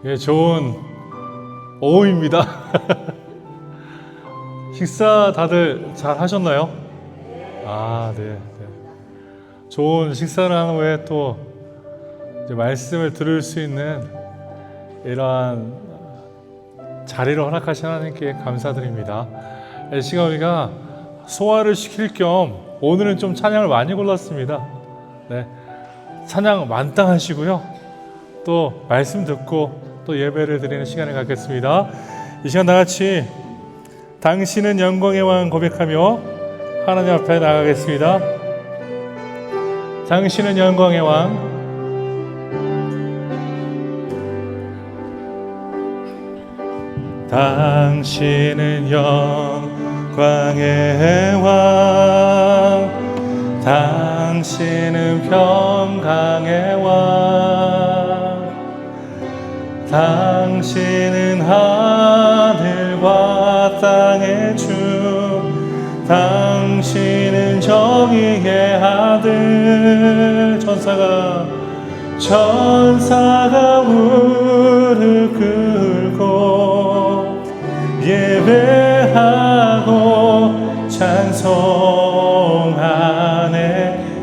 예, 좋은 오후입니다. 식사 다들 잘 하셨나요? 네. 좋은 식사를 한 후에 또 이제 말씀을 들을 수 있는 이러한 자리를 허락하신 하나님께 감사드립니다. 이 시간 우리가 소화를 시킬 겸 오늘은 좀 찬양을 많이 골랐습니다. 네, 찬양 만땅하시고요. 또 말씀 듣고 또 예배를 드리는 시간을 갖겠습니다. 이 시간 다 같이 당신은 영광의 왕 고백하며 하나님 앞에 나가겠습니다. 당신은 영광의 왕, 당신은 영광의 왕, 당신은 평강의 왕, 당신은 하늘과 땅의 주, 당신은 정의의 아들. 천사가 무릎 꿇고 예배하고 찬송하네.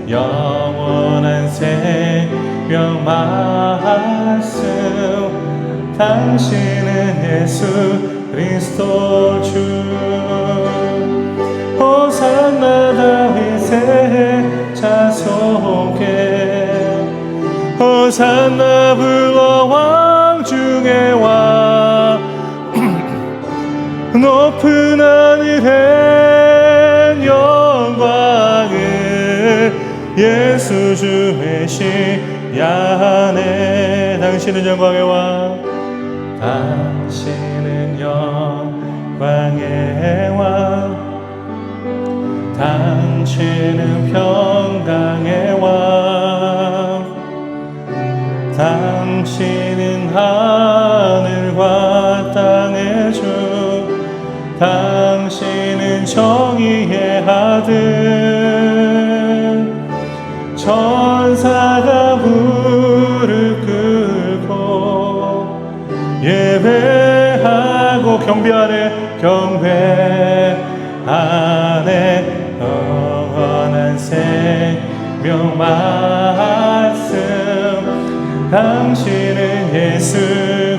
영원한 생명 말씀, 당신은 예수 그리스도 주. 호산나 다윗의 자손께, 호산나 불러 왕 중의 왕. 높은 하늘엔 영광을 예수 주 메시아네. 당신은 영광의 왕, 당신은 영광의 왕, 당신은 평강의 왕, 당신은 하늘과 땅의 주, 당신은 정의의 아들. 천사가 무릎 꿇고 예배하고 경배하네. 영원한 생명 말씀, 당신은 예수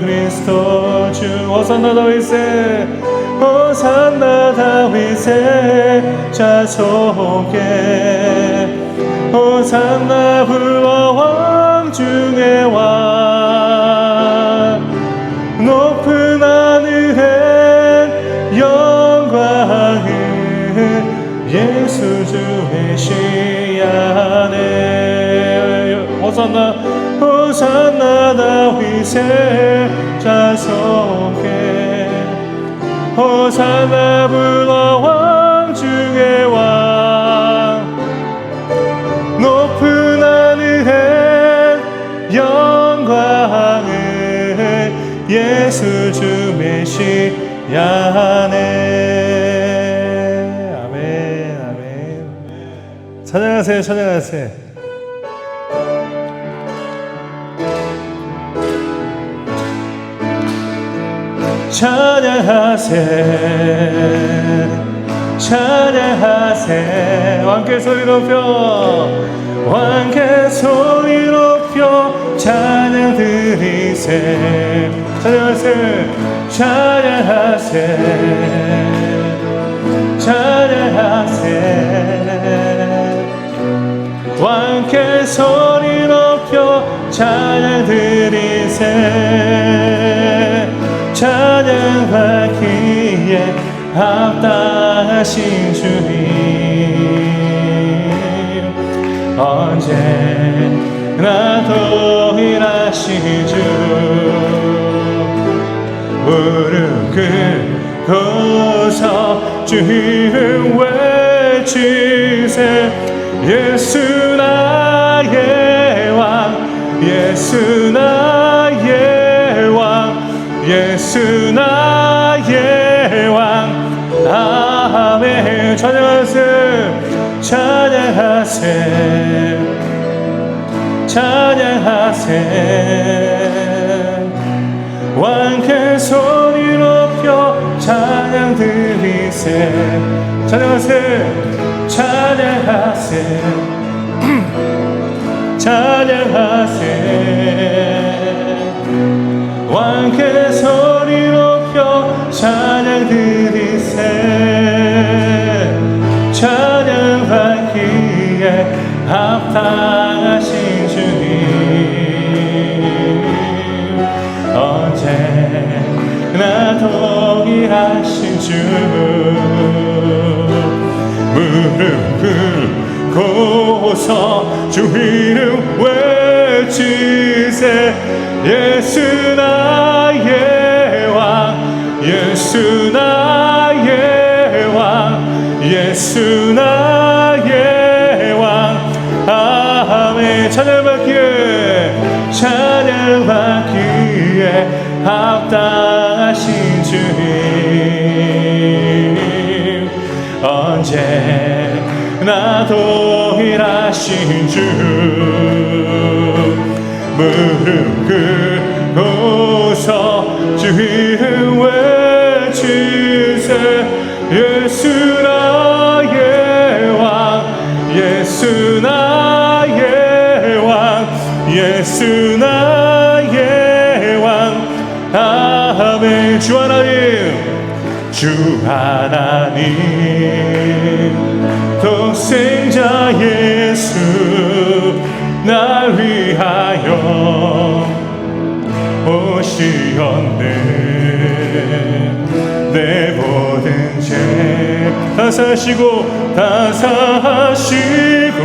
그리스도 주. 호산나 다윗의, 호산나 다윗의 자손께, 호산나 불러 왕 중의 왕. 높은 하늘엔 영광을 예수 주 메시아네. 호산나, 호산나 다윗의 자손께, 호산나 불러 왕 중의 왕. 높은 하늘엔 영광을 예수 주 메시아네. 아멘, 아멘. 찬양하세요, 찬양하세요. 찬양하세, 찬양하세. 왕께 소리 높여, 왕께 소리 높여 찬양 드리세. 찬양하세, 찬양하세, 찬양하세. 왕께 소리 높여 찬양 드리세. 찬양받기에 합당하신 주님, 언제나 동일하신 주. 무릎 꿇고서 주 이름 외치세. 예수 나의 왕, 예수 나의 왕, 예수 나의 왕. 아멘. 찬양하세, 찬양하세, 찬양하세. 왕께 소리 높여 찬양 드리세. 찬양하세. 찬양하세. 찬양하세. 왕께 소리 높여 찬양 드리세. 찬양받기에 합당하신 주님, 언제나 동일하신 주. 무릎 꿇고서 주 이름 외치세. 예수 나의 왕, 예수 나의 왕, 예수 나의 왕. 아멘. 찬양받기에 찬양받기에 합당하신 주님, 언제나 동일하신 주. 무릎 꿇고서 주 이름 외치세. 예수 나의 왕, 예수 나의 왕, 예수 나의 왕. 아멘. 주 하나님, 주 하나님, 독생자 예수 날 위하여 오시었네. 내 모든 죄 다 사하시고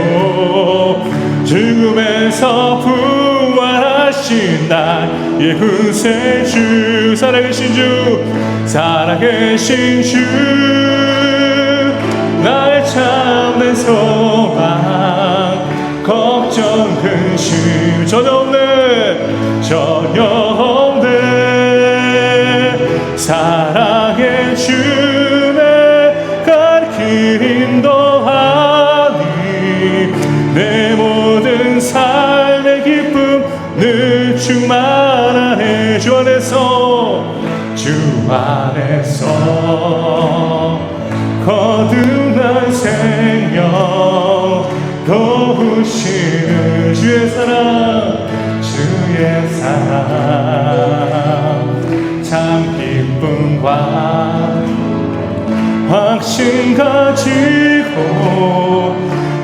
죽음에서 부활하신 나의 구세주. 살아계신 주, 살아계신 주, 나의 참된 소망, 걱정 근심 전혀 없네, 전혀 없네. 사랑의 주내 갈 길 인도하니 내 모든 삶의 기쁨 늘 충만하네. 주 안에서, 주 안에서 거듭난 생명 도우시는 주의 사랑, 주의 사랑. 참 기쁨과 확신 가지고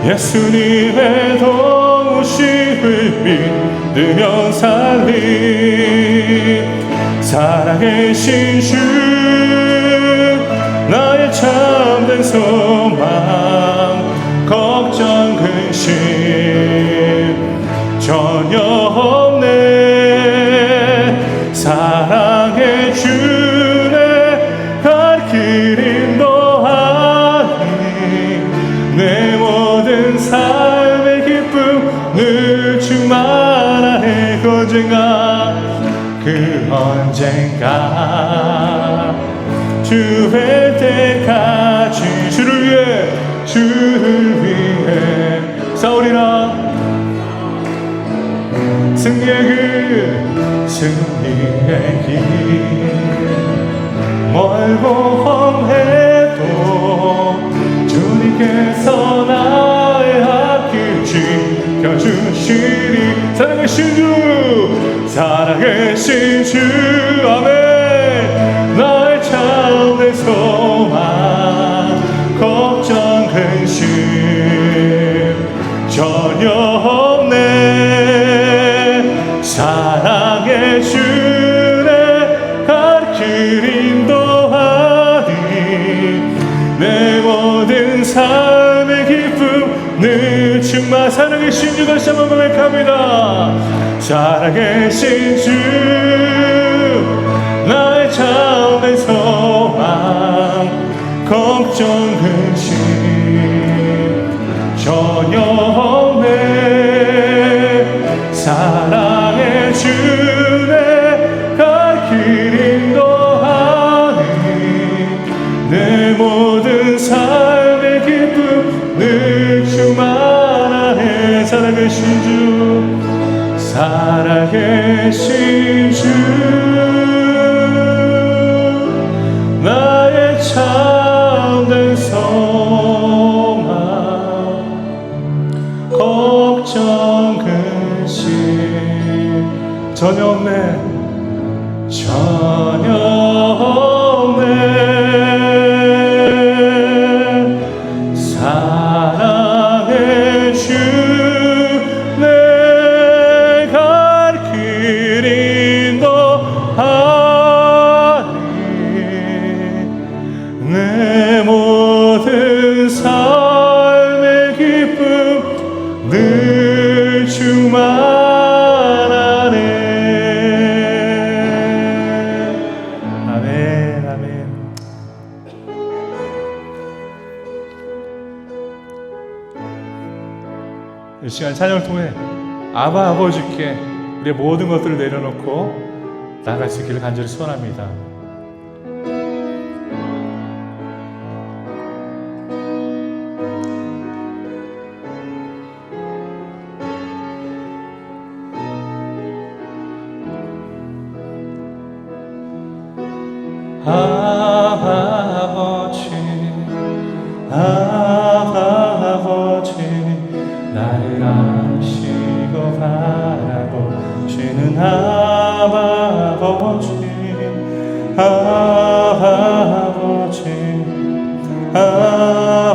예수님의 도우심을 믿으며 살리. 살아계신 주, 나의 참된 소망, 걱정 근심 전혀 없네. 사랑의 주내 갈 길 인도하니 내 모든 삶의 기쁨 늘 충만하네. 그 언젠가 주 뵐 때까지 주를 위해 싸우리라. 승리의 길 멀고 험해도 주님께서 나의 앞길 지켜주시리. 살아계신 주, 살아계신 주. 아멘. 나의 참된 소망, 걱정 근심 전혀 없네. 사랑의 주내 갈 길 인도하니 내 모든 삶의 기쁨 늘 충만. 살아계신 주 다시 한번 고백합니다. 살아계신 주, 나의 참된 소망, 걱정 근심 전혀 없네. 사랑의 주내 갈 길 인도하니 내 모든 삶의 기쁨 늘 충만하네. 살아계신 주, 살아계신 주. 전혀 없네, 전혀 없네. 사랑의 주 내 갈 길 인도하니 내 모든 삶의 기쁨 늘 주만 아네. 아멘, 아멘. 이 시간 찬양을 통해 아바 아버지께 우리의 모든 것들을 내려놓고 나아갈 수 있기를 간절히 소원합니다. 아버지, 아버지, 나를 아시고 바라보시는 아버지, 아버지,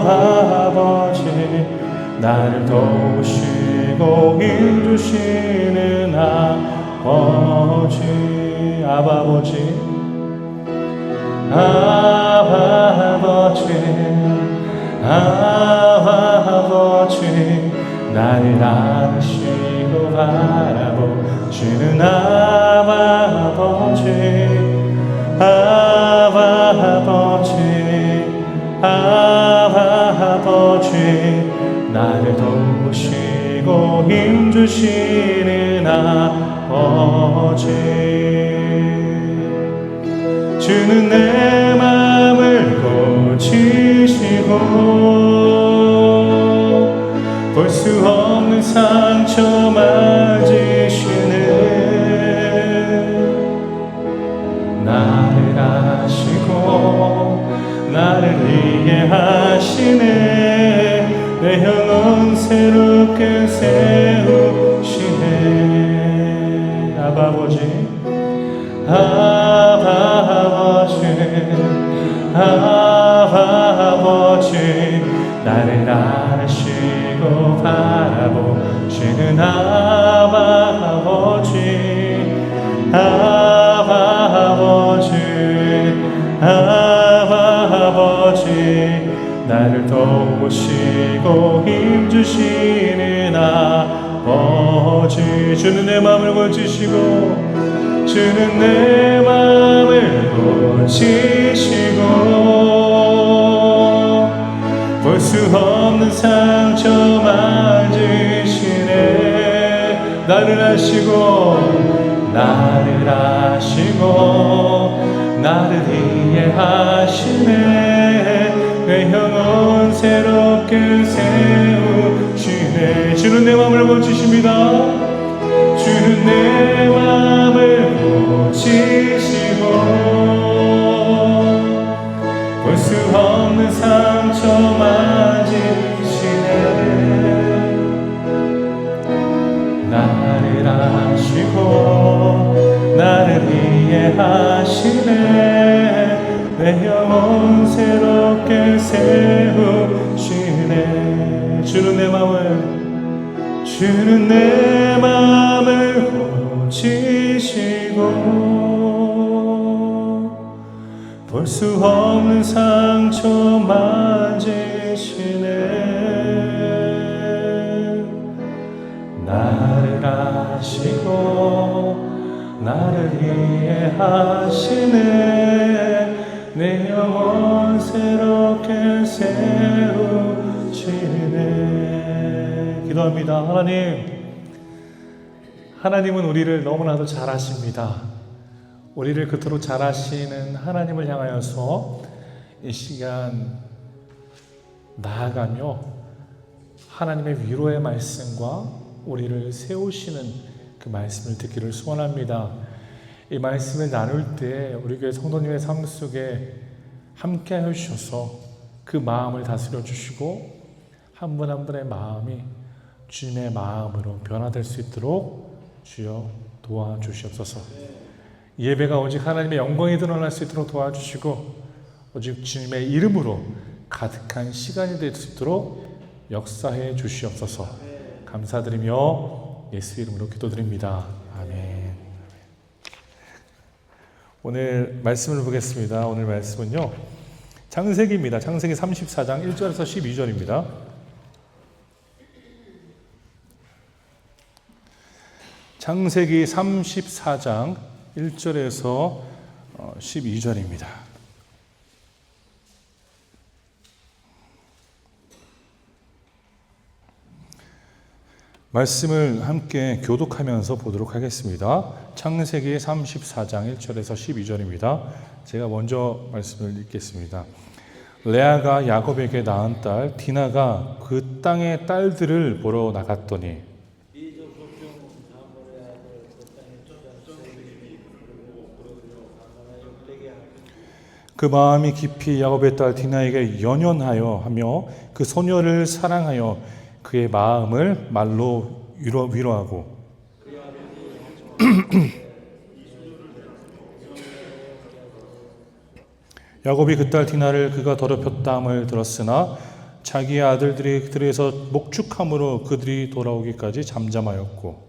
아버지, 나를 도우시고 힘주시는 아버지, 아버지, 아버지, 아버지, 나를 아시고 바라보시는 아버지, 아버지, 아버지, 나를 도우시고 힘주시는 아버지. 주는 내 마음을 고치시고 볼 수 없는 상처 맞으시네. 나를 아시고 나를 이해하시네. 내 영혼 새롭게 세우시네. 아버지, 아버지, 아버지, 나를 아시고 바라보시는 아버지, 아버지, 아버지, 나를 도우시고 힘주시는 아버지. 주는 내 마음을 고치시고 주는 내 마음을 고치시고 볼 수 없는 상처 맞으시네. 나를 아시고 나를 아시고 나를 이해하시네. 내 영혼 새롭게 세우시네. 주는 내 마음을 고치십니다. 주는 내 마음을 고치시고 볼 수 없는 상처 맞으시네. 나를 아시고 나를 이해하시네. 내 영혼 새롭게 세우시네. 주는 내 마음을 고치시고 볼 수 없는 상처 맞으시네. 나를 아시고 나를 이해하시네. 내 영혼 새롭게 세우시네. 기도합니다. 하나님은 우리를 너무나도 잘 아십니다. 우리를 그토록 잘 아시는 하나님을 향하여서 이 시간 나아가며 하나님의 위로의 말씀과 우리를 세우시는 그 말씀을 듣기를 소원합니다. 이 말씀을 나눌 때 우리 교회 성도님의 삶 속에 함께 하셔서 그 마음을 다스려 주시고 한 분 한 분의 마음이 주님의 마음으로 변화될 수 있도록 주여 도와주시옵소서. 예배가 오직 하나님의 영광이 드러날 수 있도록 도와주시고 오직 주님의 이름으로 가득한 시간이 될 수 있도록 역사해 주시옵소서. 감사드리며 예수 이름으로 기도드립니다. 아멘. 오늘 말씀을 보겠습니다. 오늘 말씀은요, 창세기입니다. 창세기 34장 1절에서 12절입니다. 창세기 34장 1절에서 12절입니다. 말씀을 함께 교독하면서 보도록 하겠습니다. 창세기 34장 1절에서 12절입니다. 제가 먼저 말씀을 읽겠습니다. 레아가 야곱에게 낳은 딸 디나가 그 땅의 딸들을 보러 나갔더니 그 마음이 깊이 야곱의 딸 디나에게 연연하여 하며 그 소녀를 사랑하여 그의 마음을 말로 위로하고 야곱이 그 딸 디나를 그가 더럽혔다함을 들었으나 자기의 아들들이 들에서 목축함으로 그들이 돌아오기까지 잠잠하였고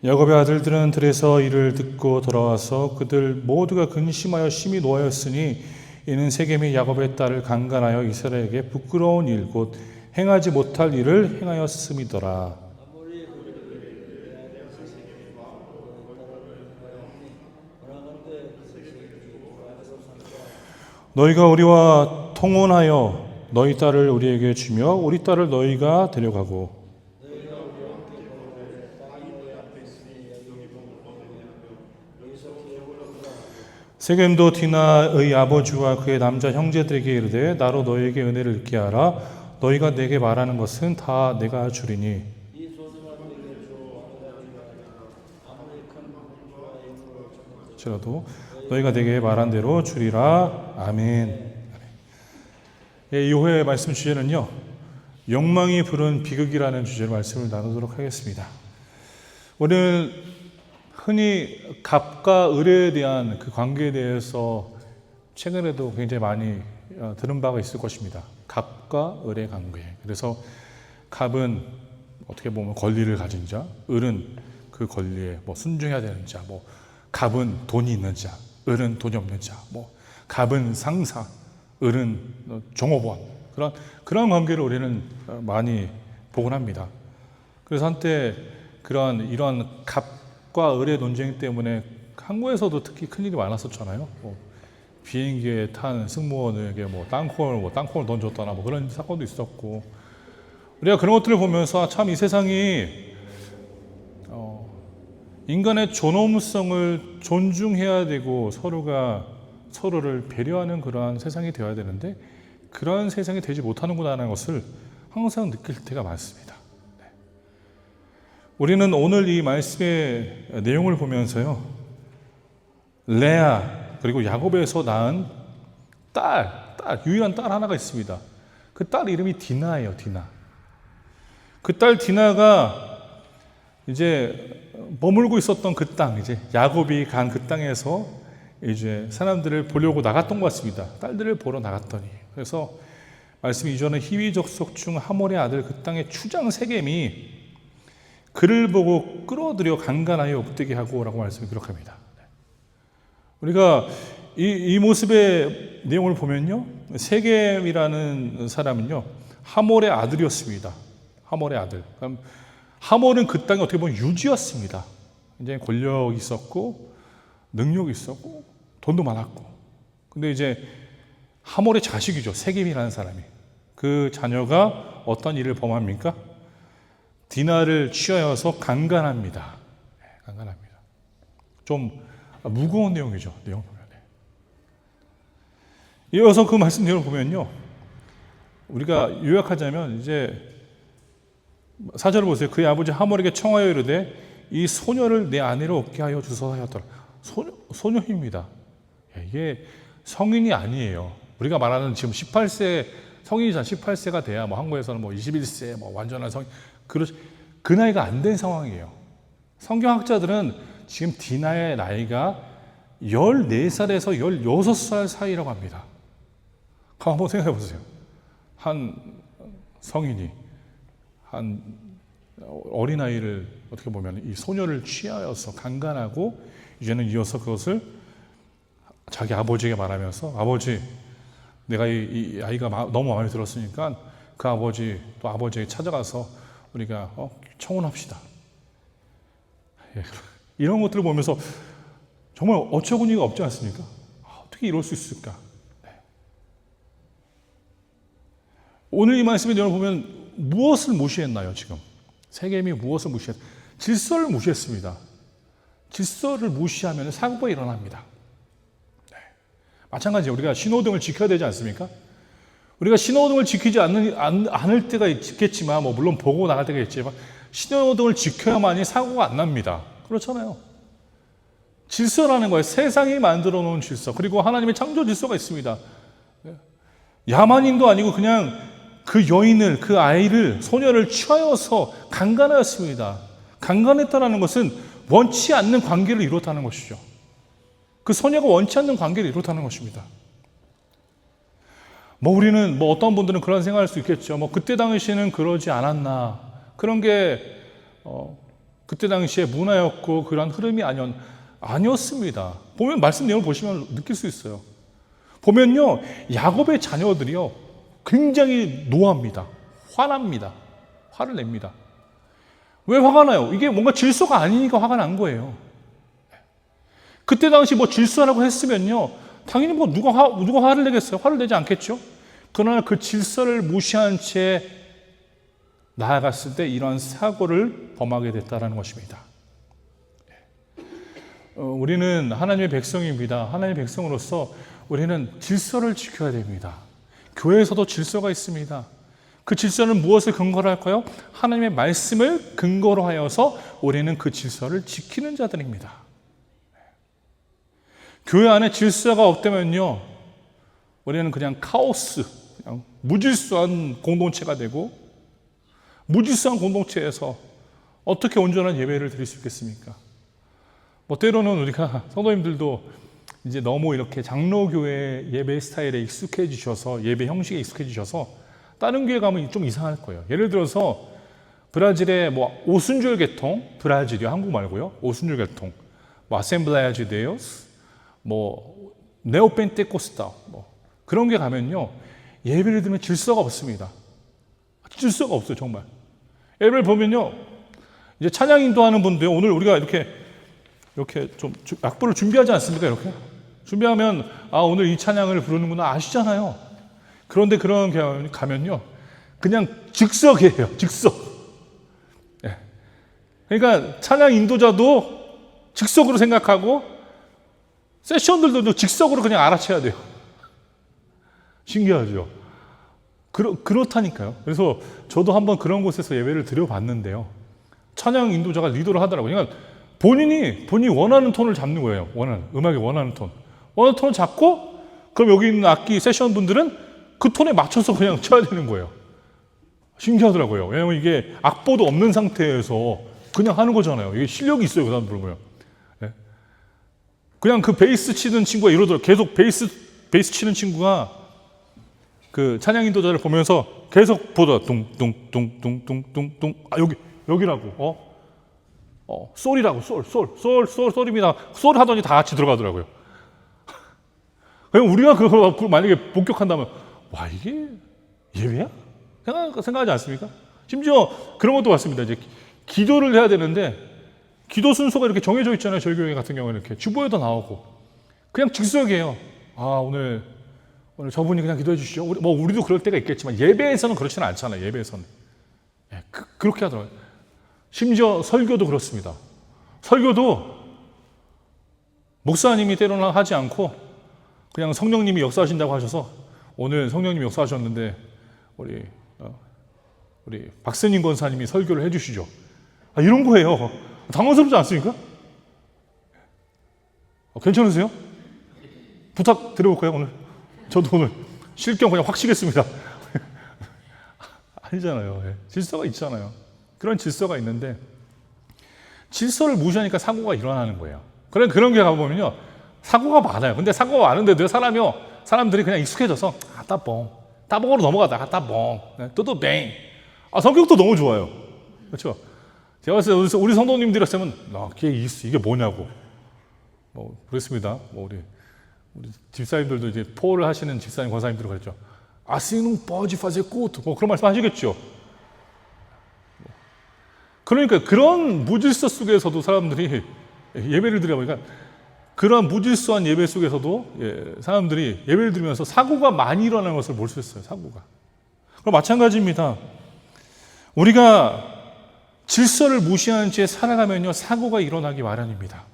야곱의 아들들은 들에서 이를 듣고 돌아와서 그들 모두가 근심하여 심히 노하였으니 이는 세겜이 야곱의 딸을 강간하여 이스라엘에게 부끄러운 일 곧 행하지 못할 일을 행하였음이더라. 너희가 우리와 통혼하여 너희 딸을 우리에게 주며 우리 딸을 너희가 데려가고 세겜도 디나의 아버지와 그의 남자 형제들에게 이르되 나로 너희에게 은혜를 입게 하라. 너희가 내게 말하는 것은 다 내가 주리니 너희가 내게 말한 대로 주리라. 아멘. 이후의 말씀 주제는요, 욕망이 부른 비극이라는 주제로 말씀을 나누도록 하겠습니다. 오늘 흔히 갑과 을에 대한 그 관계에 대해서 최근에도 굉장히 많이 들은 바가 있을 것입니다. 갑과 을의 관계. 그래서 갑은 어떻게 보면 권리를 가진 자, 을은 그 권리에 순종해야 되는 자, 갑은 돈이 있는 자, 을은 돈이 없는 자, 갑은 상사, 을은 종업원. 그런 관계를 우리는 많이 보곤 합니다. 그래서 한때 이런 갑과 을의 논쟁 때문에 한국에서도 특히 큰일이 많았었잖아요. 비행기에 탄 승무원에게 땅콩을 던졌다나 그런 사건도 있었고, 우리가 그런 것들을 보면서 참 이 세상이 인간의 존엄성을 존중해야 되고 서로가 서로를 배려하는 그러한 세상이 되어야 되는데 그러한 세상이 되지 못하는구나라는 것을 항상 느낄 때가 많습니다. 우리는 오늘 이 말씀의 내용을 보면서요, 레아 그리고 야곱에서 낳은 유일한 딸 하나가 있습니다. 그 딸 이름이 디나예요. 디나. 그 딸 디나가 이제 머물고 있었던 그 땅, 이제 야곱이 간 그 땅에서 이제 사람들을 보려고 나갔던 것 같습니다. 딸들을 보러 나갔더니, 그래서 말씀 이전에 히위 족속 중 하몰의 아들 그 땅의 추장 세겜이 그를 보고 끌어들여 강간하여 욕되게 하고라고 말씀을 기록합니다. 우리가 이 모습의 내용을 보면요, 세겜이라는 사람은요 하몰의 아들이었습니다. 하몰의 아들. 하몰은 그 땅에 어떻게 보면 유지였습니다. 굉장히 권력이 있었고 능력이 있었고 돈도 많았고. 근데 이제 하몰의 자식이죠. 세겜이라는 사람이. 그 자녀가 어떤 일을 범합니까? 디나를 취하여서 강간합니다. 강간합니다. 좀 무거운 내용이죠. 내용 보면. 이어서 그 말씀 내용을 보면요, 우리가 요약하자면 이제 4절을 보세요. 그의 아버지 하몰에게 청하여 이르되 이 소녀를 내 아내로 얻게 하여 주소서 하였더라. 소녀입니다. 이게 성인이 아니에요. 우리가 말하는 지금 18세 성인이잖아. 18세가 돼야 한국에서는 21세 완전한 성인. 그 나이가 안 된 상황이에요. 성경학자들은 지금 디나의 나이가 14살에서 16살 사이라고 합니다. 한번 생각해 보세요. 한 성인이 한 어린아이를 어떻게 보면 이 소녀를 취하여서 강간하고 이제는 이어서 그것을 자기 아버지에게 말하면서 아버지 내가 이 아이가 너무 마음에 들었으니까 그 아버지 또 아버지에게 찾아가서 우리가 청혼합시다. 이런 것들을 보면서 정말 어처구니가 없지 않습니까? 어떻게 이럴 수 있을까? 오늘 이 말씀의 내용을 보면 무엇을 무시했나요, 지금? 세겜이 무엇을 무시했나요? 질서를 무시했습니다. 질서를 무시하면 사고가 일어납니다. 마찬가지로 우리가 신호등을 지켜야 되지 않습니까? 우리가 신호등을 지키지 않을 때가 있겠지만, 물론 보고 나갈 때가 있지만, 신호등을 지켜야만이 사고가 안 납니다. 그렇잖아요. 질서라는 거예요. 세상이 만들어 놓은 질서. 그리고 하나님의 창조 질서가 있습니다. 야만인도 아니고 그냥 그 여인을, 그 아이를, 소녀를 취하여서 강간하였습니다. 강간했다는 것은 원치 않는 관계를 이뤘다는 것이죠. 그 소녀가 원치 않는 관계를 이뤘다는 것입니다. 우리는 어떤 분들은 그런 생각할 수 있겠죠. 그때 당시에는 그러지 않았나. 그런 게 그때 당시에 문화였고 그런 흐름이 아니었습니다. 보면 말씀 내용을 보시면 느낄 수 있어요. 보면요, 야곱의 자녀들이요 굉장히 노합니다. 화납니다. 화를 냅니다. 왜 화가 나요? 이게 뭔가 질서가 아니니까 화가 난 거예요. 그때 당시 질서라고 했으면요 당연히 누가 화를 내겠어요? 화를 내지 않겠죠? 그러나 그 질서를 무시한 채 나아갔을 때 이러한 사고를 범하게 됐다는 것입니다. 우리는 하나님의 백성입니다. 하나님의 백성으로서 우리는 질서를 지켜야 됩니다. 교회에서도 질서가 있습니다. 그 질서는 무엇을 근거로 할까요? 하나님의 말씀을 근거로 하여서 우리는 그 질서를 지키는 자들입니다. 교회 안에 질서가 없다면요 우리는 그냥 카오스, 그냥 무질서한 공동체가 되고, 무질서한 공동체에서 어떻게 온전한 예배를 드릴 수 있겠습니까? 때로는 우리가 성도님들도 이제 너무 이렇게 장로교회 예배 스타일에 익숙해지셔서, 예배 형식에 익숙해지셔서 다른 교회 가면 좀 이상할 거예요. 예를 들어서 브라질의 오순절 계통, 브라질이요, 한국 말고요, 오순절 계통, 아셈블레아 주 데우스, 네오펜테코스타, 그런 게 가면요 예배를 드리면 질서가 없습니다. 질서가 없어요, 정말. 예배를 보면요 이제 찬양 인도하는 분도요, 오늘 우리가 이렇게 좀 악보를 준비하지 않습니까? 이렇게 준비하면 오늘 이 찬양을 부르는구나 아시잖아요. 그런데 그런 가면요 그냥 즉석이에요. 즉석. 그러니까 찬양 인도자도 즉석으로 생각하고 세션들도 즉석으로 그냥 알아채야 돼요. 신기하죠? 그렇다니까요. 그래서 저도 한번 그런 곳에서 예배를 드려봤는데요. 찬양 인도자가 리더를 하더라고요. 그러니까 본인이 원하는 톤을 잡는 거예요. 음악의 원하는 톤. 원하는 톤을 잡고, 그럼 여기 있는 악기 세션 분들은 그 톤에 맞춰서 그냥 쳐야 되는 거예요. 신기하더라고요. 왜냐면 이게 악보도 없는 상태에서 그냥 하는 거잖아요. 이게 실력이 있어요, 그 사람 부르면. 그냥 그 베이스 치는 친구가 이러더라고요. 계속 베이스 치는 친구가 그 찬양 인도자를 보면서 계속 보더라. 뚱뚱뚱뚱뚱뚱. 여기라고. 솔이라고. 솔입니다. 솔 하더니 다 같이 들어가더라고요. 그럼 우리가 그걸 만약에 복격한다면, 와, 이게 예배야? 생각하지 않습니까? 심지어 그런 것도 봤습니다. 이제 기도를 해야 되는데, 기도 순서가 이렇게 정해져 있잖아요. 저희 교회 같은 경우는 이렇게 주보에도 나오고. 그냥 즉석이에요. 오늘 저분이 그냥 기도해 주시죠. 우리도 그럴 때가 있겠지만, 예배에서는 그렇지는 않잖아요. 예배에서는. 그렇게 하더라고요. 심지어 설교도 그렇습니다. 설교도 목사님이 때로는 하지 않고 그냥 성령님이 역사하신다고 하셔서, 오늘 성령님이 역사하셨는데 우리 박선임 권사님이 설교를 해주시죠. 이런 거예요. 당황스럽지 않습니까? 괜찮으세요? 부탁드려볼까요, 오늘? 저도 오늘 쉴 겸 그냥 확 쉬겠습니다. 아니잖아요. 질서가 있잖아요. 그런 질서가 있는데 질서를 무시하니까 사고가 일어나는 거예요. 그런 게 가보면요, 사고가 많아요. 근데 사고가 많은데도 사람들이 그냥 익숙해져서 따봉으로 넘어가다가 따봉, 또또뱅. 성격도 너무 좋아요. 그렇죠? 제가 봤을 때 우리 성도님들이 했으면 이게 뭐냐고 그랬습니다. 우리 집사님들도 이제 포를 하시는 집사님, 권사님들이 그랬죠. 아시는 뻐지 파제 꽃 그런 말씀 하시겠죠. 그러니까 그런 무질서 속에서도 사람들이 예배를 드려 보니까 그런 무질서한 예배 속에서도 사람들이 예배를 드리면서 사고가 많이 일어나는 것을 볼 수 있어요. 사고가. 그럼 마찬가지입니다. 우리가 질서를 무시하는 채 살아가면요, 사고가 일어나기 마련입니다.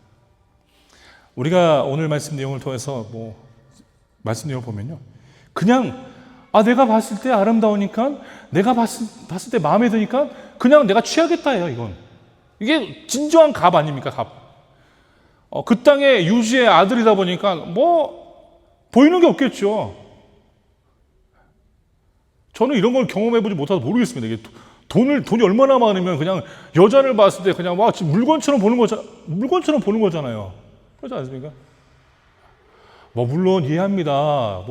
우리가 오늘 말씀 내용을 통해서 말씀 내용을 보면요, 그냥 내가 봤을 때 아름다우니까, 내가 봤을 때 마음에 드니까 그냥 내가 취하겠다예요. 이게 진정한 갑 아닙니까? 갑. 그 땅의 유지의 아들이다 보니까 보이는 게 없겠죠. 저는 이런 걸 경험해보지 못해서 모르겠습니다. 이게 돈이 얼마나 많으면 그냥 여자를 봤을 때 그냥 물건처럼 보는 거잖아요. 그렇지 않습니까? 물론 이해합니다.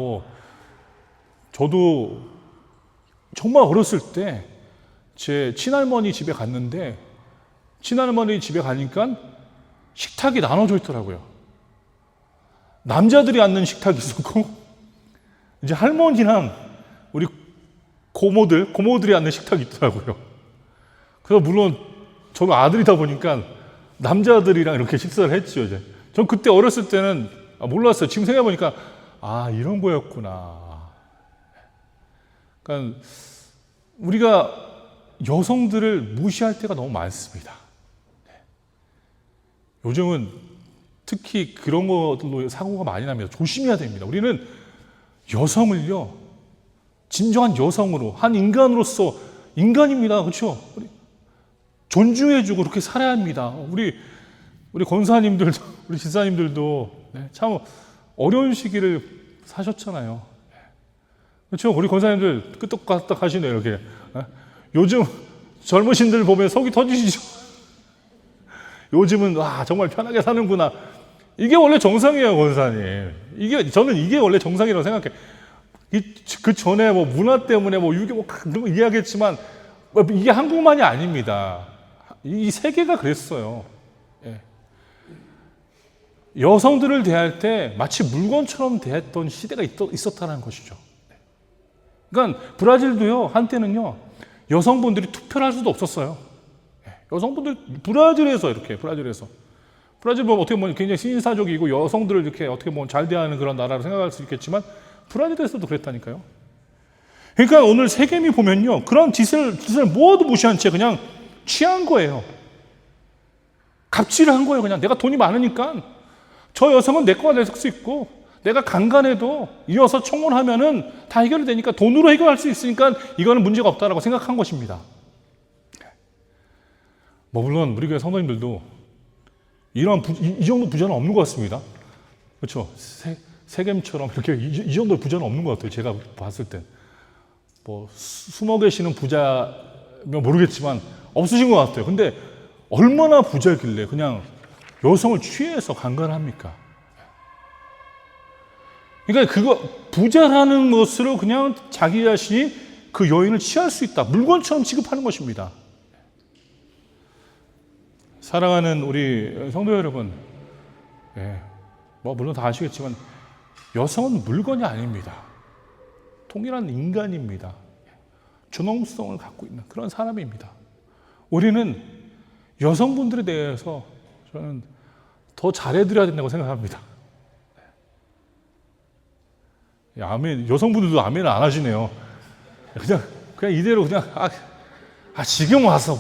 저도 정말 어렸을 때 제 친할머니 집에 갔는데, 친할머니 집에 가니까 식탁이 나눠져 있더라고요. 남자들이 앉는 식탁이 있었고, 이제 할머니랑 우리 고모들이 앉는 식탁이 있더라고요. 그래서 물론 저는 아들이다 보니까 남자들이랑 이렇게 식사를 했죠. 이제 전 그때 어렸을 때는 몰랐어요. 지금 생각해보니까 이런 거였구나. 그러니까 우리가 여성들을 무시할 때가 너무 많습니다. 요즘은 특히 그런 것들로 사고가 많이 납니다. 조심해야 됩니다. 우리는 여성을요, 진정한 여성으로, 한 인간으로서, 인간입니다. 그렇죠? 존중해주고 그렇게 살아야 합니다. 우리 권사님들도, 우리 집사님들도 참 어려운 시기를 사셨잖아요. 그렇죠? 우리 권사님들 끄떡까떡 하시네요, 이렇게. 요즘 젊으신들 보면 속이 터지시죠? 요즘은 정말 편하게 사는구나. 이게 원래 정상이에요, 권사님. 저는 이게 원래 정상이라고 생각해. 그 전에 문화 때문에 유교 그런 거 이야기했지만 이게 한국만이 아닙니다. 이 세계가 그랬어요. 여성들을 대할 때 마치 물건처럼 대했던 시대가 있었다는 것이죠. 그러니까 브라질도요, 한때는요, 여성분들이 투표를 할 수도 없었어요. 여성분들 브라질에서 브라질 보면 어떻게 보면 굉장히 신사적이고 여성들을 이렇게 어떻게 보면 잘 대하는 그런 나라로 생각할 수 있겠지만 브라질에서도 그랬다니까요. 그러니까 오늘 세겜이 보면요, 그런 짓을 모두 무시한 채 그냥 취한 거예요. 갑질을 한 거예요. 그냥 내가 돈이 많으니까 저 여성은 내 거가 될 수 있고, 내가 강간해도 이어서 청혼하면은 다 해결이 되니까 돈으로 해결할 수 있으니까 이거는 문제가 없다라고 생각한 것입니다. 물론 우리 교회 성도님들도 이 정도 부자는 없는 것 같습니다. 그렇죠? 세겜처럼 이렇게 이 정도 부자는 없는 것 같아요. 제가 봤을 땐. 숨어 계시는 부자면 모르겠지만 없으신 것 같아요. 근데 얼마나 부자길래 그냥 여성을 취해서 강간합니까? 그러니까 부자라는 것으로 그냥 자기 자신이 그 여인을 취할 수 있다. 물건처럼 취급하는 것입니다. 사랑하는 우리 성도 여러분, 물론 다 아시겠지만 여성은 물건이 아닙니다. 동일한 인간입니다. 존엄성을 갖고 있는 그런 사람입니다. 우리는 여성분들에 대해서 저는 더 잘해드려야 된다고 생각합니다. 아멘. 여성분들도 아멘을 안 하시네요. 그냥 이대로 그냥 지금 와서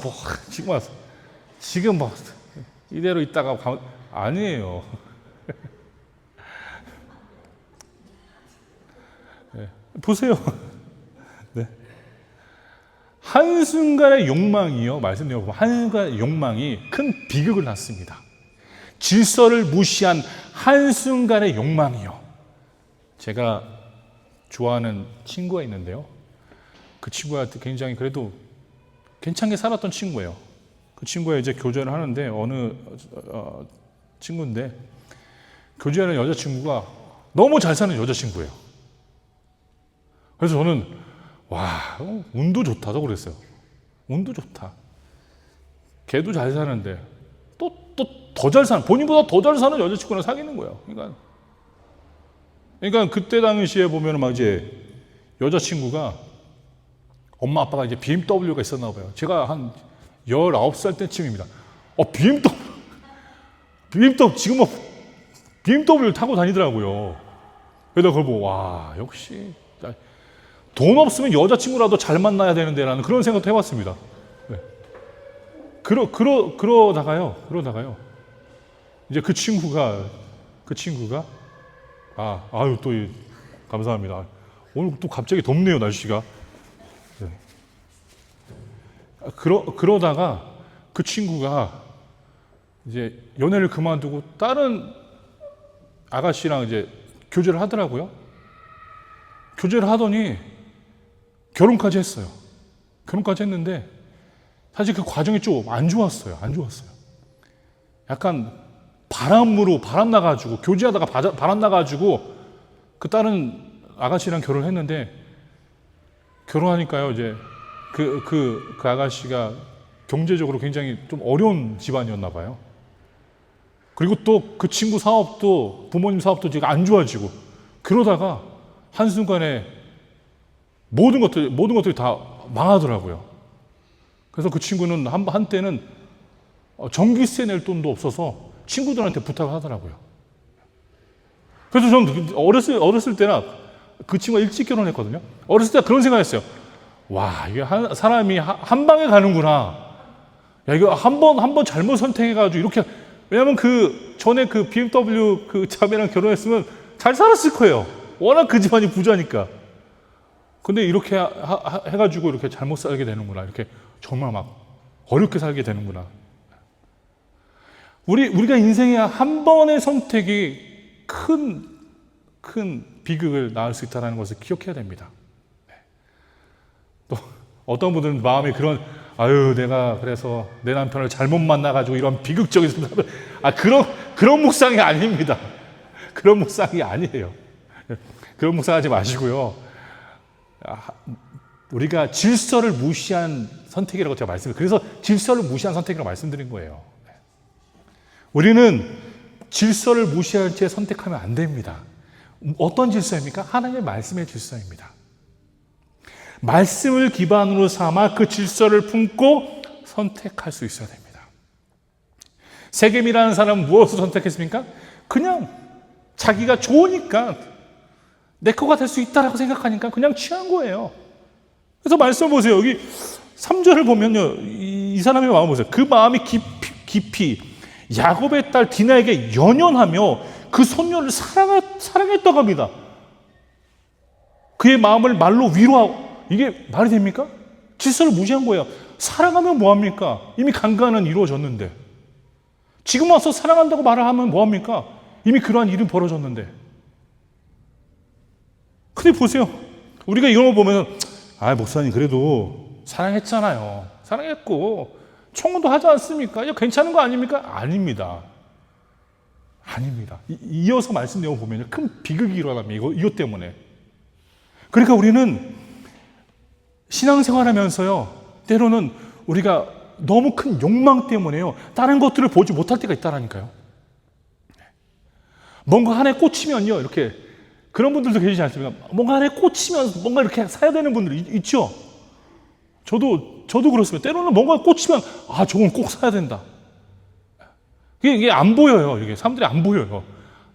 이대로 있다가 아니에요. 보세요. 한순간의 욕망이요, 말씀드려 보면 한순간의 욕망이 큰 비극을 낳습니다. 질서를 무시한 한순간의 욕망이요. 제가 좋아하는 친구가 있는데요, 그 친구가 굉장히 그래도 괜찮게 살았던 친구예요. 그 친구가 이제 교제를 하는데 어느 친구인데 교제하는 여자친구가 너무 잘 사는 여자친구예요. 그래서 저는 와, 운도 좋다고 그랬어요. 운도 좋다. 걔도 잘 사는데 또 더 잘 사는, 본인보다 더 잘 사는 여자친구랑 사귀는 거예요. 그러니까 그때 당시에 보면 막 이제 여자친구가 엄마 아빠가 이제 BMW가 있었나 봐요. 제가 한 19살 때쯤입니다. BMW 지금 뭐 BMW를 타고 다니더라고요. 그러다 그걸 보고 와, 역시 돈 없으면 여자친구라도 잘 만나야 되는데라는 그런 생각도 해봤습니다. 네. 그러다가요. 이제 그 친구가 아유 또 감사합니다. 오늘 또 갑자기 덥네요, 날씨가. 네. 그러다가 그 친구가 이제 연애를 그만두고 다른 아가씨랑 이제 교제를 하더라고요. 교제를 하더니 결혼까지 했어요. 결혼까지 했는데 사실 그 과정이 좀 안 좋았어요. 약간 바람 나가지고 교제하다가 바람 나가지고 그 다른 아가씨랑 결혼을 했는데 결혼하니까요 이제 그 아가씨가 경제적으로 굉장히 좀 어려운 집안이었나 봐요. 그리고 또 그 친구 사업도 부모님 사업도 지금 안 좋아지고 그러다가 한순간에 모든 것들이 다 망하더라고요. 그래서 그 친구는 한때는 전기세 낼 돈도 없어서 친구들한테 부탁을 하더라고요. 그래서 저는 어렸을 때나 그 친구가 일찍 결혼했거든요. 어렸을 때 그런 생각했어요. 와, 이게 사람이 한 방에 가는구나. 야, 이거 한 번 잘못 선택해가지고 이렇게, 왜냐면 그 전에 그 BMW 그 자매랑 결혼했으면 잘 살았을 거예요. 워낙 그 집안이 부자니까. 근데 이렇게 해가지고 이렇게 잘못 살게 되는구나. 이렇게 정말 막 어렵게 살게 되는구나. 우리가 인생에 한 번의 선택이 큰 비극을 낳을 수 있다는 것을 기억해야 됩니다. 또 어떤 분들은 마음에 내가 그래서 내 남편을 잘못 만나가지고 이런 비극적인 생각을, 그런 묵상이 아닙니다. 그런 묵상이 아니에요. 그런 묵상하지 마시고요. 우리가 질서를 무시한 선택이라고 제가 그래서 질서를 무시한 선택이라고 말씀드린 거예요. 우리는 질서를 무시할 채 선택하면 안 됩니다. 어떤 질서입니까? 하나님의 말씀의 질서입니다. 말씀을 기반으로 삼아 그 질서를 품고 선택할 수 있어야 됩니다. 세겜이라는 사람은 무엇을 선택했습니까? 그냥 자기가 좋으니까 내 거가 될 수 있다라고 생각하니까 그냥 취한 거예요. 그래서 말씀 보세요. 여기 3절을 보면요. 이 사람의 마음 보세요. 그 마음이 깊이 야곱의 딸 디나에게 연연하며 그 손녀를 사랑했다고 합니다. 그의 마음을 말로 위로하고, 이게 말이 됩니까? 질서를 무시한 거예요. 사랑하면 뭐합니까? 이미 강간은 이루어졌는데. 지금 와서 사랑한다고 말을 하면 뭐합니까? 이미 그러한 일은 벌어졌는데. 근데 보세요. 우리가 이런 거 보면 목사님 그래도 사랑했잖아요. 사랑했고 청혼도 하지 않습니까? 이거 괜찮은 거 아닙니까? 아닙니다. 이어서 말씀 내용 보면 큰 비극이 일어납니다. 이것 때문에. 그러니까 우리는 신앙생활하면서요, 때로는 우리가 너무 큰 욕망 때문에요, 다른 것들을 보지 못할 때가 있다라니까요. 뭔가 하나에 꽂히면요, 이렇게, 그런 분들도 계시지 않습니까? 뭔가 하나에 꽂히면 뭔가 이렇게 사야 되는 분들 있죠? 저도 그렇습니다. 때로는 뭔가 꽂히면, 저건 꼭 사야 된다. 이게 안 보여요. 이게 사람들이 안 보여요.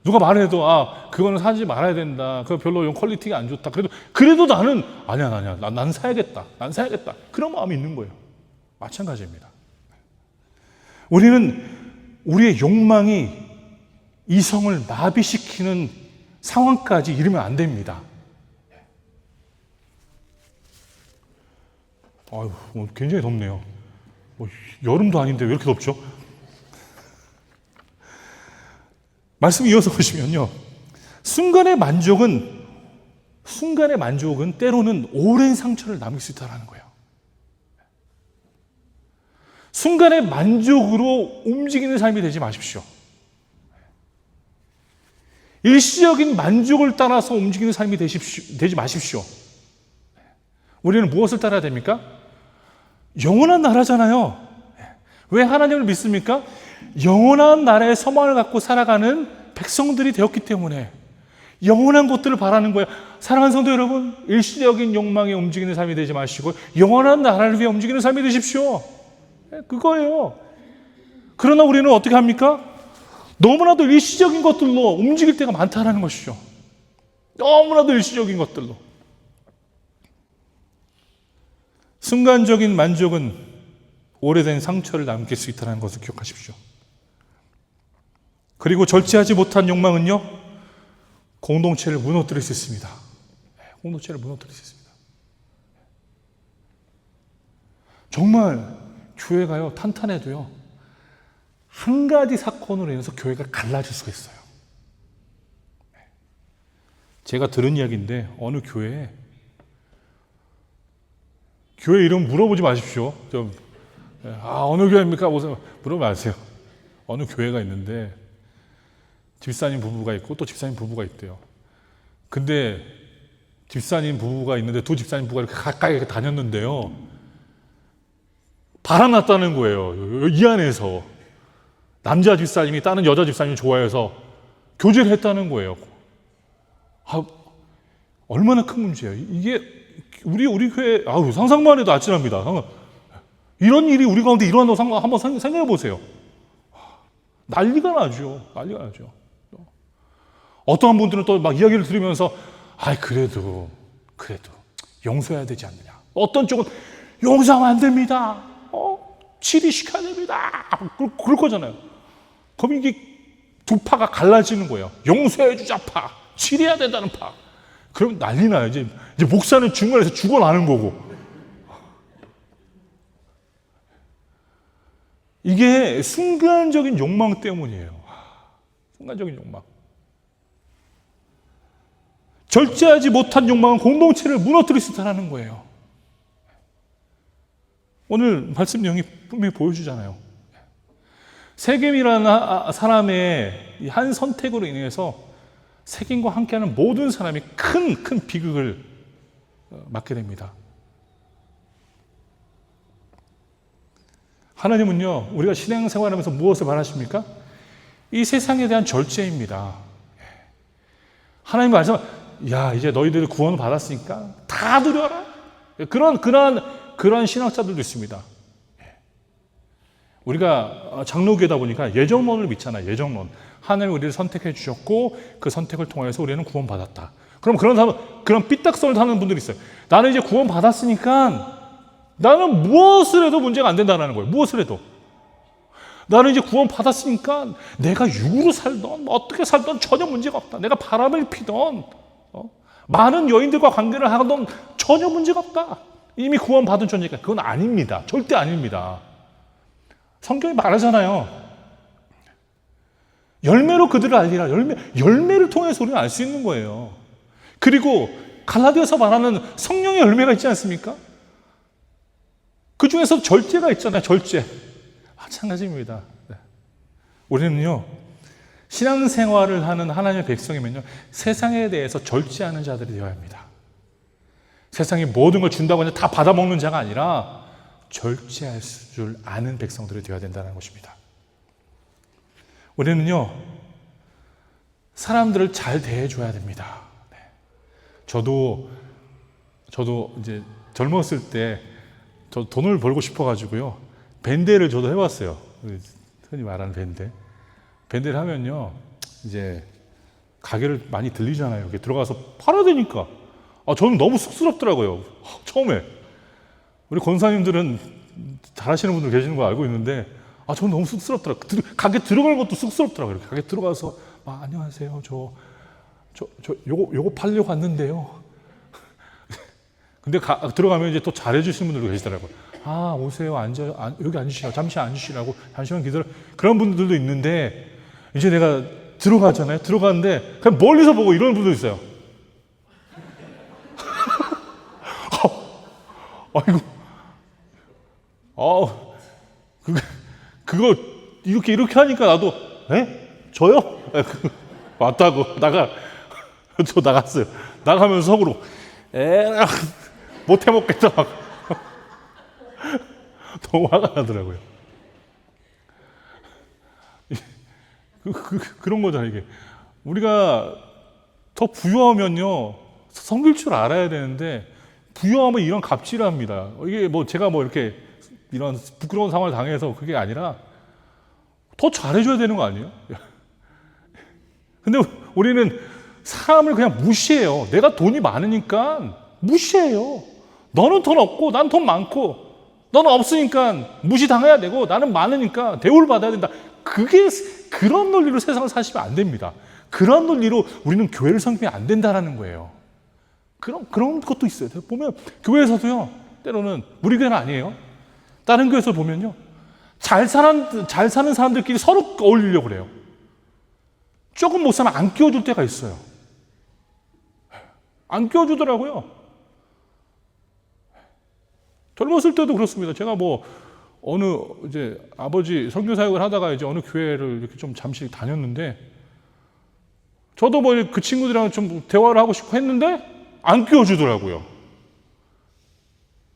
누가 말해도 그거는 사지 말아야 된다. 그거 별로 퀄리티가 안 좋다. 그래도 나는 아니야. 난 사야겠다. 그런 마음이 있는 거예요. 마찬가지입니다. 우리는 우리의 욕망이 이성을 마비시키는 상황까지 이르면 안 됩니다. 굉장히 덥네요. 여름도 아닌데 왜 이렇게 덥죠? 말씀 이어서 보시면요, 순간의 만족은 때로는 오랜 상처를 남길 수 있다는 거예요. 순간의 만족으로 움직이는 삶이 되지 마십시오. 일시적인 만족을 따라서 움직이는 삶이 되지 마십시오. 우리는 무엇을 따라야 됩니까? 영원한 나라잖아요. 왜 하나님을 믿습니까? 영원한 나라의 소망을 갖고 살아가는 백성들이 되었기 때문에 영원한 것들을 바라는 거예요. 사랑하는 성도 여러분, 일시적인 욕망에 움직이는 삶이 되지 마시고 영원한 나라를 위해 움직이는 삶이 되십시오. 그거예요. 그러나 우리는 어떻게 합니까? 너무나도 일시적인 것들로 움직일 때가 많다는 것이죠. 너무나도 일시적인 것들로. 순간적인 만족은 오래된 상처를 남길 수 있다는 것을 기억하십시오. 그리고 절제하지 못한 욕망은요, 공동체를 무너뜨릴 수 있습니다. 공동체를 무너뜨릴 수 있습니다. 정말 교회가요, 탄탄해도요, 한 가지 사건으로 인해서 교회가 갈라질 수가 있어요. 제가 들은 이야기인데 어느 교회 이름 물어보지 마십시오. 어느 교회입니까? 물어보지 마세요. 어느 교회가 있는데 집사님 부부가 있고 또 집사님 부부가 있대요. 근데 집사님 부부가 있는데 두 집사님 부부가 이렇게 가까이 이렇게 다녔는데요, 바람났다는 거예요. 이 안에서 남자 집사님이 다른 여자 집사님을 좋아해서 교제를 했다는 거예요. 얼마나 큰 문제예요. 이게 우리 교회 상상만 해도 아찔합니다. 이런 일이 우리 가운데 일어난다고 한번 생각해 보세요. 난리가 나죠. 어떠한 분들은 또 막 이야기를 들으면서 그래도 용서해야 되지 않느냐. 어떤 쪽은 용서하면 안 됩니다. 치리시켜야 됩니다. 그럴 거잖아요. 그럼 이게 두 파가 갈라지는 거예요. 용서해 주자 파, 치리해야 된다는 파. 그럼 난리 나요. 이제 목사는 중간에서 죽어나는 거고. 이게 순간적인 욕망 때문이에요. 순간적인 욕망. 절제하지 못한 욕망은 공동체를 무너뜨릴 수 있다는 거예요. 오늘 말씀 내용이 분명히 보여주잖아요. 세겜이라는 사람의 한 선택으로 인해서 세겜과 함께하는 모든 사람이 큰 비극을 맞게 됩니다. 하나님은요, 우리가 신앙생활하면서 무엇을 바라십니까? 이 세상에 대한 절제입니다. 하나님 말씀, 이제 너희들이 구원을 받았으니까 다 누려라. 그런 신학자들도 있습니다. 우리가 장로교다 보니까 예정론을 믿잖아요. 예정론. 하나님이 우리를 선택해 주셨고 그 선택을 통해서 우리는 구원받았다. 그럼 그런 사람, 그런 삐딱선을 하는 분들이 있어요. 나는 이제 구원받았으니까 나는 무엇을 해도 문제가 안 된다는 거예요. 무엇을 해도. 나는 이제 구원받았으니까 내가 육으로 살던 어떻게 살던 전혀 문제가 없다. 내가 바람을 피던 많은 여인들과 관계를 하던 전혀 문제가 없다. 이미 구원받은 존재니까. 그건 아닙니다. 절대 아닙니다. 성경이 말하잖아요. 열매로 그들을 알리라. 열매를 통해서 우리는 알 수 있는 거예요. 그리고 갈라디아서 말하는 성령의 열매가 있지 않습니까? 그 중에서 절제가 있잖아요. 절제. 마찬가지입니다. 우리는요, 신앙생활을 하는 하나님의 백성이면요, 세상에 대해서 절제하는 자들이 되어야 합니다. 세상이 모든 걸 준다고 해서 다 받아먹는 자가 아니라 절제할 줄 아는 백성들이 되어야 된다는 것입니다. 우리는요, 사람들을 잘 대해줘야 됩니다. 저도 이제 젊었을 때 저 돈을 벌고 싶어가지고요, 밴드를 저도 해봤어요. 흔히 말하는 밴드를 하면요, 이제 가게를 많이 들리잖아요. 여기 들어가서 팔아야 되니까. 저는 너무 쑥스럽더라고요. 처음에. 우리 권사님들은 잘하시는 분들 계시는 거 알고 있는데, 저는 너무 쑥스럽더라고요. 가게 들어가는 것도 쑥스럽더라고요. 가게 들어가서, 안녕하세요. 요거 팔려고 왔는데요. 근데 들어가면 이제 또 잘해주시는 분들도 계시더라고요. 오세요. 여기 앉으시라고. 잠시 앉으시라고. 잠시만 기다려. 그런 분들도 있는데, 이제 내가 들어가잖아요. 들어가는데, 그냥 멀리서 보고 이러는 분도 있어요. 아이고. 그거 이렇게 하니까 나도 저요? 맞다고 저 나갔어요. 나가면서 속으로 못 해먹겠다 막 너무 화가 나더라고요. 그런 거잖아요. 이게 우리가 더 부유하면요 섬길 줄 알아야 되는데, 부유하면 이런 갑질합니다. 이게 뭐 제가 뭐 이렇게 이런 부끄러운 상황을 당해서 그게 아니라 더 잘해줘야 되는 거 아니에요? 근데 우리는 사람을 그냥 무시해요. 내가 돈이 많으니까 무시해요. 너는 돈 없고 난 돈 많고, 너는 없으니까 무시당해야 되고 나는 많으니까 대우를 받아야 된다. 그런 논리로 세상을 사시면 안 됩니다. 그런 논리로 우리는 교회를 섬기면 안 된다는 거예요. 그런 것도 있어요. 보면 교회에서도요, 때로는 우리 교회는 아니에요. 다른 교회에서 보면요, 잘 사는 사람들끼리 서로 어울리려고 그래요. 조금 못 사면 안 끼워줄 때가 있어요. 안 끼워주더라고요. 젊었을 때도 그렇습니다. 제가 뭐 이제 아버지 선교 사역을 하다가 이제 어느 교회를 이렇게 좀 잠시 다녔는데, 저도 뭐 그 친구들이랑 좀 대화를 하고 싶고 했는데 안 끼워주더라고요.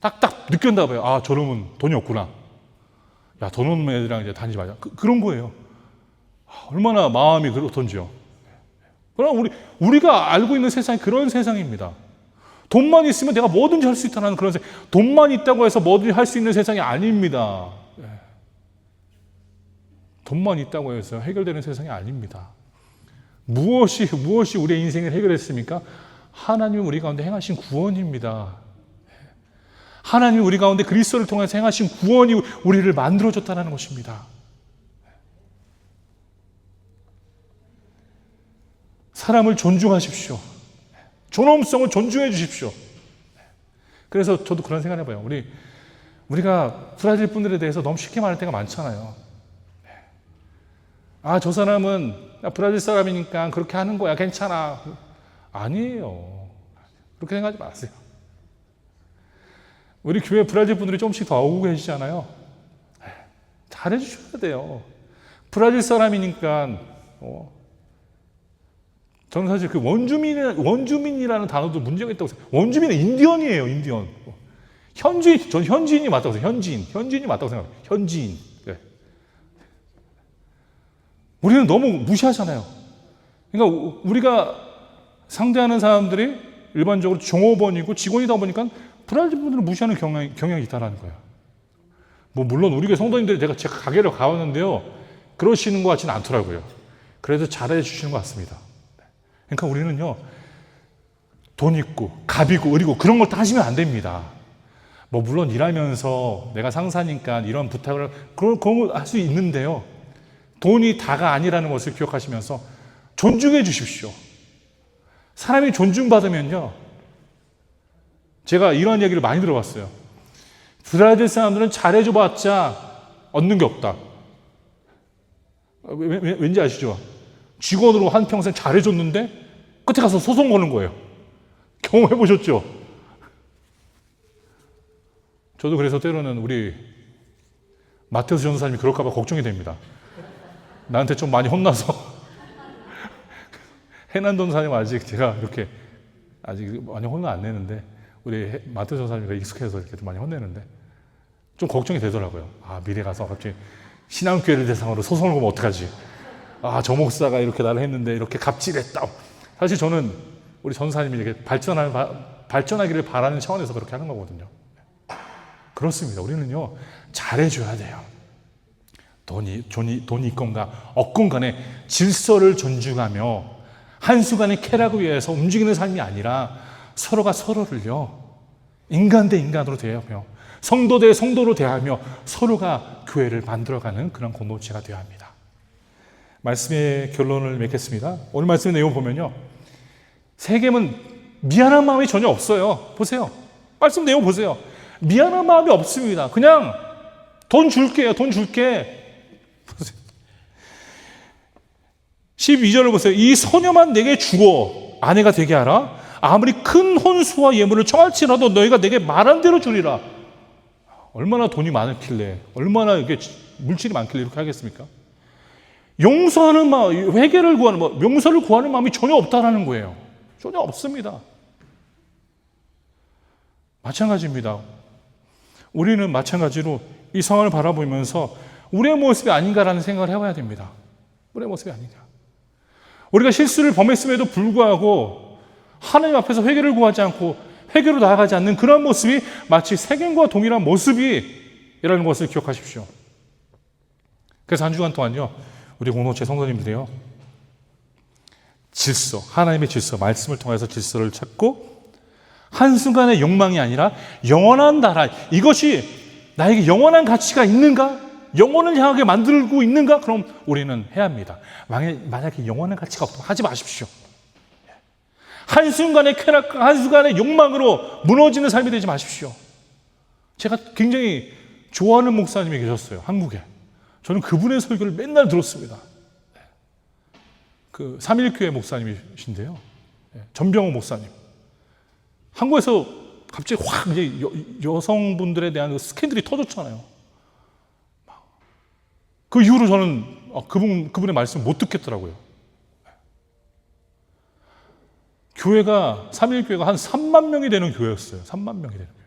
딱딱 느꼈나 봐요. 아, 저놈은 돈이 없구나. 야, 돈 없는 애들이랑 이제 다니지 마자. 그런 거예요. 얼마나 마음이 그렇던지요. 그럼 우리가 알고 있는 세상이 그런 세상입니다. 돈만 있으면 내가 뭐든지 할 수 있다는 그런 세상. 돈만 있다고 해서 뭐든지 할 수 있는 세상이 아닙니다. 돈만 있다고 해서 해결되는 세상이 아닙니다. 무엇이 우리의 인생을 해결했습니까? 하나님이 우리 가운데 행하신 구원입니다. 하나님이 우리 가운데 그리스도를 통해서 행하신 구원이 우리를 만들어줬다는 것입니다. 사람을 존중하십시오. 존엄성을 존중해 주십시오. 그래서 저도 그런 생각을 해봐요. 우리가 브라질 분들에 대해서 너무 쉽게 말할 때가 많잖아요. 아, 저 사람은 브라질 사람이니까 그렇게 하는 거야, 괜찮아. 아니에요. 그렇게 생각하지 마세요. 우리 교회 브라질 분들이 조금씩 더 오고 계시잖아요. 잘해 주셔야 돼요. 브라질 사람이니까. 저는 사실 그 원주민이라는 단어도 문제가 있다고 생각해요. 원주민은 인디언이에요, 인디언. 전 현지인이 맞다고 생각해요. 현지인이 맞다고 생각해요. 현지인. 네. 우리는 너무 무시하잖아요. 그러니까 우리가 상대하는 사람들이 일반적으로 종업원이고 직원이다 보니까 브라질 분들을 무시하는 경향이 있다는 거예요. 뭐 물론 우리 교회 성도님들이 제가 가게를 가봤는데요, 그러시는 것 같지는 않더라고요. 그래도 잘해 주시는 것 같습니다. 그러니까 우리는요, 돈 있고 갑이고 을이고 그런 걸 따지면 안 됩니다. 뭐 물론 일하면서 내가 상사니까 이런 부탁을 그런 걸 할 수 있는데요, 돈이 다가 아니라는 것을 기억하시면서 존중해 주십시오. 사람이 존중받으면요, 제가 이런 얘기를 많이 들어봤어요. 브라질 사람들은 잘해줘봤자 얻는 게 없다. 왠지 아시죠? 직원으로 한평생 잘해줬는데 끝에 가서 소송 거는 거예요. 경험해 보셨죠? 저도 그래서 때로는 우리 마테우스 전사님이 그럴까 봐 걱정이 됩니다. 나한테 좀 많이 혼나서 해난 전사님 제가 이렇게 아직 많이 혼을 안 내는데, 우리 마테우스 전사님이 익숙해서 이렇게 좀 많이 혼내는데 좀 걱정이 되더라고요. 아, 미래 가서 갑자기 신앙교회를 대상으로 소송을 걸면 어떡하지? 아, 저 목사가 이렇게 나를 했는데 이렇게 갑질했다. 사실 저는 우리 전사님이 이렇게 발전하기를 바라는 차원에서 그렇게 하는 거거든요. 그렇습니다. 우리는요, 잘해줘야 돼요. 돈이 있건가 없건 간에 질서를 존중하며 한순간의 쾌락을 위해서 움직이는 삶이 아니라 서로가 서로를요, 인간 대 인간으로 대하며 성도 대 성도로 대하며 서로가 교회를 만들어가는 그런 공동체가 되어야 합니다. 말씀의 결론을 맺겠습니다. 오늘 말씀의 내용 보면요, 세겜은 미안한 마음이 전혀 없어요. 보세요. 말씀 내용 보세요. 미안한 마음이 없습니다. 그냥 돈 줄게요. 돈 줄게. 12절을 보세요. 이 소녀만 내게 주고 아내가 되게 하라. 아무리 큰 혼수와 예물을 청할지라도 너희가 내게 말한 대로 주리라. 얼마나 돈이 많을길래, 얼마나 이게 물질이 많길래 이렇게 하겠습니까? 용서하는 마음, 회개를 구하는 마음, 용서를 구하는 마음이 전혀 없다라는 거예요. 전혀 없습니다. 마찬가지입니다. 우리는 마찬가지로 이 상황을 바라보면서 우리의 모습이 아닌가라는 생각을 해봐야 됩니다. 우리의 모습이 아닌가. 우리가 실수를 범했음에도 불구하고 하나님 앞에서 회개를 구하지 않고 회개로 나아가지 않는 그런 모습이 마치 세겜과 동일한 모습이라는 것을 기억하십시오. 그래서 한 주간 동안요, 우리 공동체 성도님들이요, 질서, 하나님의 질서, 말씀을 통해서 질서를 찾고 한순간의 욕망이 아니라 영원한 나라, 이것이 나에게 영원한 가치가 있는가? 영원을 향하게 만들고 있는가? 그럼 우리는 해야 합니다. 만약에 영원한 가치가 없다면 하지 마십시오. 한순간의 쾌락과 한순간의 욕망으로 무너지는 삶이 되지 마십시오. 제가 굉장히 좋아하는 목사님이 계셨어요, 한국에. 저는 그분의 설교를 맨날 들었습니다. 그 3.1교회 목사님이신데요, 전병호 목사님. 한국에서 갑자기 확 이제 여성분들에 대한 그 스캔들이 터졌잖아요. 그 이후로 저는 그분의 말씀을 못 듣겠더라고요. 교회가 3.1교회가 한 3만 명이 되는 교회였어요. 3만 명이 되는 교회.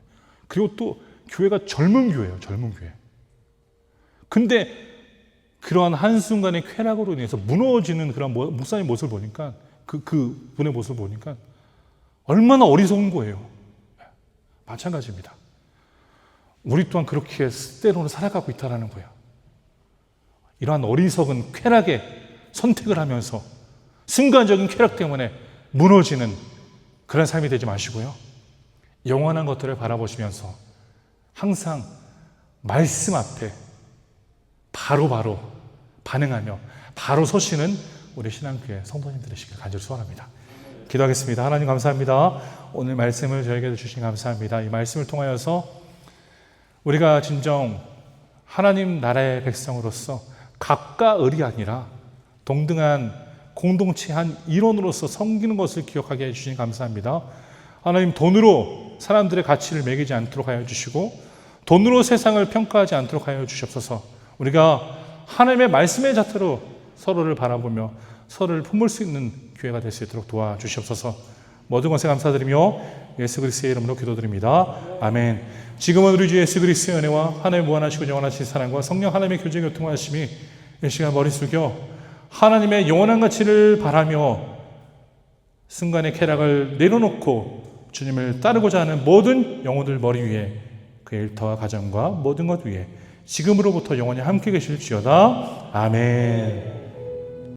그리고 또 교회가 젊은 교회예요. 젊은 교회. 근데 그러한 한순간의 쾌락으로 인해서 무너지는 그런 목사님 모습을 보니까 그 분의 모습을 보니까 얼마나 어리석은 거예요. 마찬가지입니다. 우리 또한 그렇게 때로는 살아가고 있다는 거예요. 이러한 어리석은 쾌락의 선택을 하면서 순간적인 쾌락 때문에 무너지는 그런 삶이 되지 마시고요. 영원한 것들을 바라보시면서 항상 말씀 앞에 바로 반응하며 바로 서시는 우리 신앙교회 성도님 되시길 간절히 소원합니다. 기도하겠습니다. 하나님 감사합니다. 오늘 말씀을 저에게 주신 감사합니다. 이 말씀을 통하여서 우리가 진정 하나님 나라의 백성으로서 각과 을이 아니라 동등한 공동체 한 일원으로서 섬기는 것을 기억하게 해주시니 감사합니다. 하나님, 돈으로 사람들의 가치를 매기지 않도록 하여 주시고 돈으로 세상을 평가하지 않도록 하여 주시옵소서. 우리가 하나님의 말씀의 자태로 서로를 바라보며 서로를 품을 수 있는 기회가 될 수 있도록 도와주시옵소서. 모든 것에 감사드리며 예수 그리스도의 이름으로 기도드립니다. 아멘. 지금은 우리 주 예수 그리스도의 은혜와 하나님의 무한하시고 영원하신 사랑과 성령 하나님의 교제 교통하심이 이 시간 머리 숙여 하나님의 영원한 가치를 바라며 순간의 쾌락을 내려놓고 주님을 따르고자 하는 모든 영혼들 머리 위에 그의 일터와 가정과 모든 것 위에 지금으로부터 영원히 함께 계실지어다. 아멘.